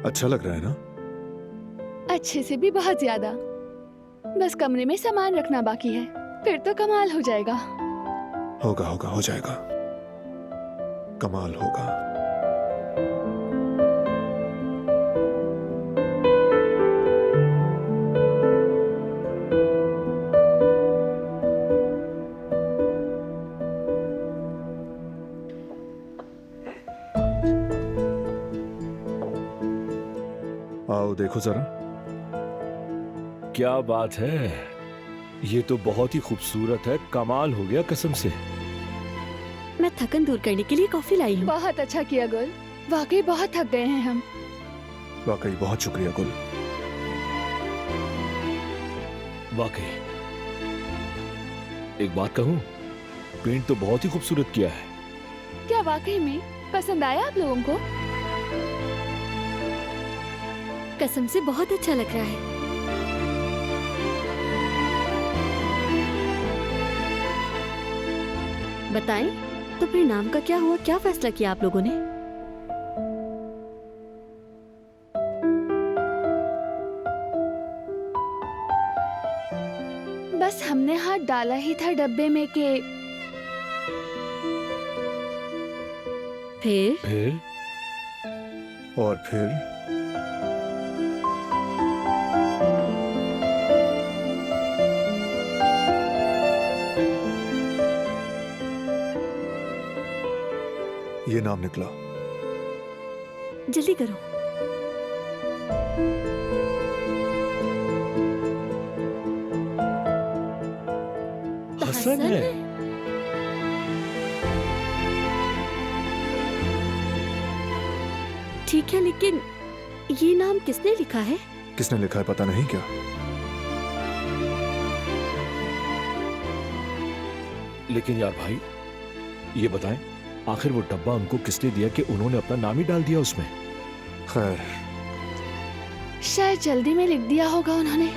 अच्छा लग रहा है ना? अच्छे से भी बहुत ज्यादा। बस कमरे में सामान रखना बाकी है, फिर तो कमाल हो जाएगा। होगा होगा, हो जाएगा, कमाल होगा। आओ देखो जरा। क्या बात है, ये तो बहुत ही खूबसूरत है, कमाल हो गया कसम से। मैं थकन दूर करने के लिए कॉफी लाई हूँ। बहुत अच्छा किया गुल, वाकई बहुत थक गए हैं हम। वाकई बहुत शुक्रिया गुल। वाकई एक बात कहूँ, पेंट तो बहुत ही खूबसूरत किया है। क्या वाकई में पसंद आया आप लोगों को? कसम से बहुत अच्छा लग रहा है। बताएं, तो फिर नाम का क्या हुआ? क्या फैसला किया आप लोगों ने? बस हमने हाथ डाला ही था डब्बे में के फिर और फिर ये नाम निकला। जल्दी करो। हसन है। ठीक है, लेकिन ये नाम किसने लिखा है? किसने लिखा है पता नहीं क्या? लेकिन यार भाई, ये बताएं, आखिर वो डब्बा उनको किसने दिया कि उन्होंने अपना नाम ही डाल दिया उसमें? खैर, शायद जल्दी में लिख दिया होगा उन्होंने।